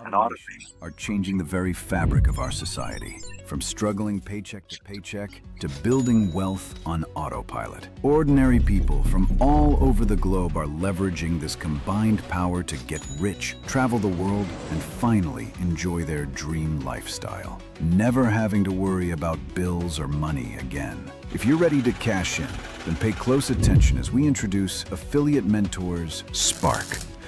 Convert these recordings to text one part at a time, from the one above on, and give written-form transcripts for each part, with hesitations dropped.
and automation are changing the very fabric of our society. From struggling paycheck to paycheck to building wealth on autopilot. Ordinary people from all over the globe are leveraging this combined power to get rich, travel the world, and finally enjoy their dream lifestyle. Never having to worry about bills or money again. If you're ready to cash in, then pay close attention as we introduce Affiliate Mentors Spark,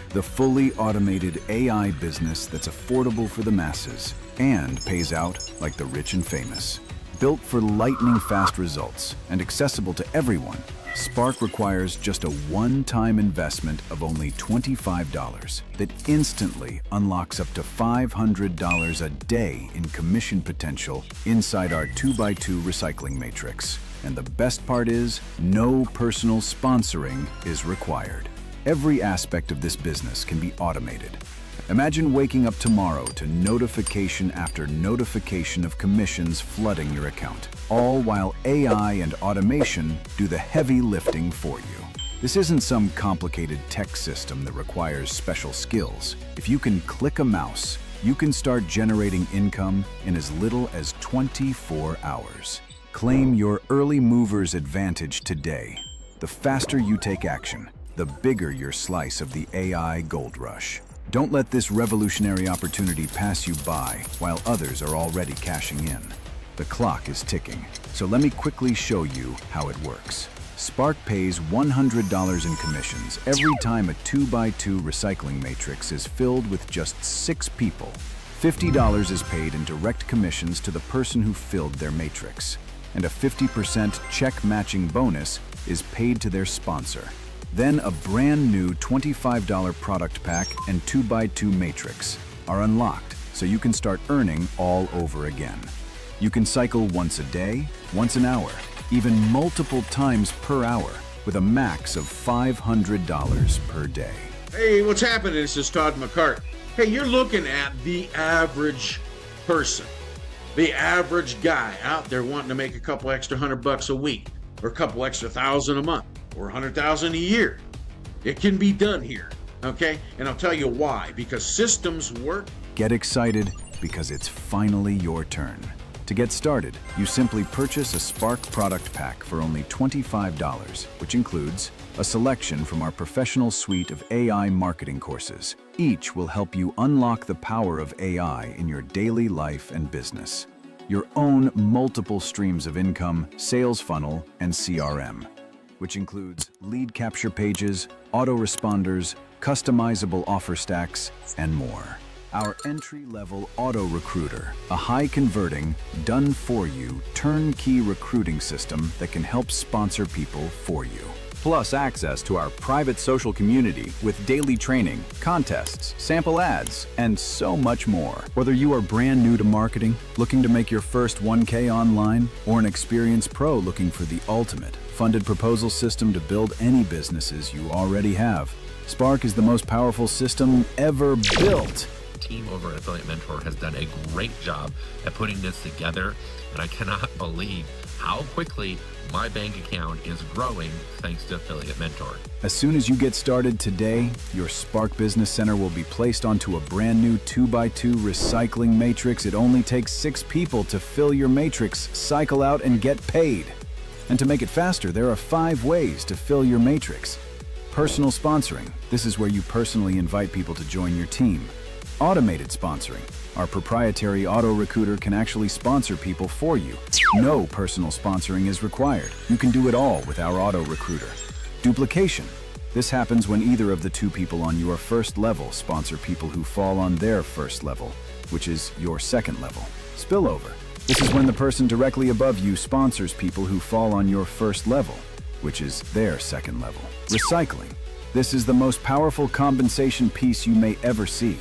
the fully automated AI business that's affordable for the masses and pays out like the rich and famous. Built for lightning-fast results and accessible to everyone, Spark requires just a one-time investment of only $25 that instantly unlocks up to $500 a day in commission potential inside our 2x2 recycling matrix. And the best part is, no personal sponsoring is required. Every aspect of this business can be automated. Imagine waking up tomorrow to notification after notification of commissions flooding your account, all while AI and automation do the heavy lifting for you. This isn't some complicated tech system that requires special skills. If you can click a mouse, you can start generating income in as little as 24 hours. Claim your early mover's advantage today. The faster you take action, the bigger your slice of the AI gold rush. Don't let this revolutionary opportunity pass you by while others are already cashing in. The clock is ticking, so let me quickly show you how it works. Spark pays $100 in commissions every time a 2x2 recycling matrix is filled with just 6 people. $50 is paid in direct commissions to the person who filled their matrix, and a 50% check matching bonus is paid to their sponsor. Then a brand new $25 product pack and 2x2 matrix are unlocked so you can start earning all over again. You can cycle once a day, once an hour, even multiple times per hour with a max of $500 per day. Hey, what's happening? This is Todd McCart. Hey, you're looking at the average person, the average guy out there wanting to make a couple extra $100 a week or a couple extra $1,000 a month. Or $100,000 a year. It can be done here, okay? And I'll tell you why. Because systems work. Get excited because it's finally your turn. To get started, you simply purchase a Spark product pack for only $25, which includes a selection from our professional suite of AI marketing courses. Each will help you unlock the power of AI in your daily life and business. Your own multiple streams of income, sales funnel, and CRM, which includes lead capture pages, autoresponders, customizable offer stacks, and more. Our entry-level auto recruiter, a high-converting, done-for-you, turnkey recruiting system that can help sponsor people for you. Plus access to our private social community with daily training, contests, sample ads, and so much more. Whether you are brand new to marketing, looking to make your first 1K online, or an experienced pro looking for the ultimate funded proposal system to build any businesses you already have, Spark is the most powerful system ever built. Team over at Affiliate Mentor has done a great job at putting this together, and I cannot believe how quickly my bank account is growing thanks to Affiliate Mentor. As soon as you get started today, your Spark Business Center will be placed onto a brand new 2x2 recycling matrix. It only takes 6 people to fill your matrix, cycle out, and get paid. And to make it faster, there are 5 ways to fill your matrix. Personal sponsoring. This is where you personally invite people to join your team. Automated sponsoring. Our proprietary auto recruiter can actually sponsor people for you. No personal sponsoring is required. You can do it all with our auto recruiter. Duplication. This happens when either of the 2 people on your first level sponsor people who fall on their first level, which is your second level. Spillover. This is when the person directly above you sponsors people who fall on your first level, which is their second level. Recycling. This is the most powerful compensation piece you may ever see.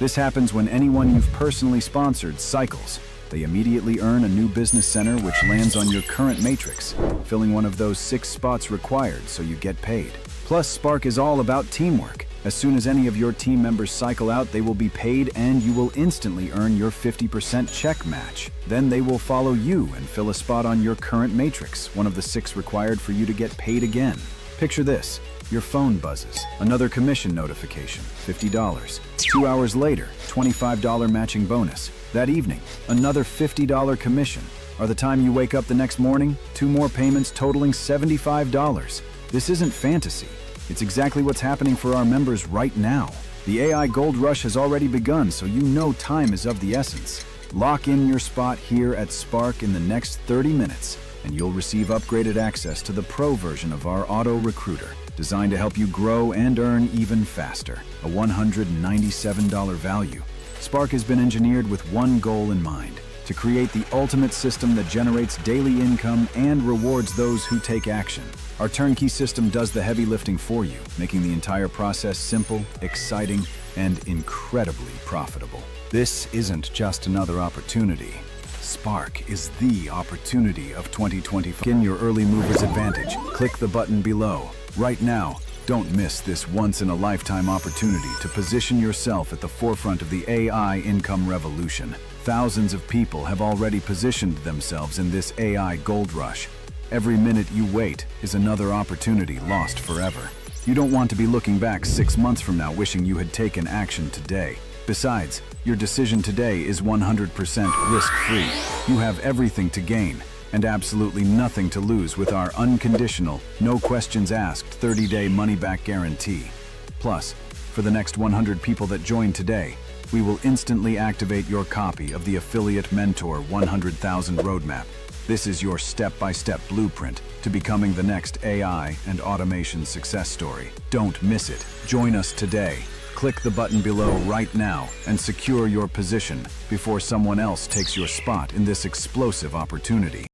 This happens when anyone you've personally sponsored cycles. They immediately earn a new business center which lands on your current matrix, filling one of those 6 spots required so you get paid. Plus, Spark is all about teamwork. As soon as any of your team members cycle out, they will be paid and you will instantly earn your 50% check match. Then they will follow you and fill a spot on your current matrix, one of the 6 required for you to get paid again. Picture this. your phone buzzes. Another commission notification, $50. 2 hours later, $25 matching bonus. That evening, another $50 commission. Or the time you wake up the next morning, 2 more payments totaling $75. This isn't fantasy. It's exactly what's happening for our members right now. The AI Gold Rush has already begun, so you know time is of the essence. Lock in your spot here at Spark in the next 30 minutes, and you'll receive upgraded access to the Pro version of our Auto Recruiter, designed to help you grow and earn even faster. A $197 value. Spark has been engineered with one goal in mind: to create the ultimate system that generates daily income and rewards those who take action. Our turnkey system does the heavy lifting for you, making the entire process simple, exciting, and incredibly profitable. This isn't just another opportunity. Spark is the opportunity of 2025. In your early mover's advantage, click the button below. Right now, don't miss this once-in-a-lifetime opportunity to position yourself at the forefront of the AI income revolution. Thousands of people have already positioned themselves in this AI gold rush. Every minute you wait is another opportunity lost forever. You don't want to be looking back 6 months from now wishing you had taken action today. Besides, your decision today is 100% risk-free. You have everything to gain and absolutely nothing to lose with our unconditional, no questions asked 30-day money-back guarantee. Plus, for the next 100 people that join today, we will instantly activate your copy of the Affiliate Mentor 100,000 Roadmap. This is your step-by-step blueprint to becoming the next AI and automation success story. Don't miss it. Join us today. Click the button below right now and secure your position before someone else takes your spot in this explosive opportunity.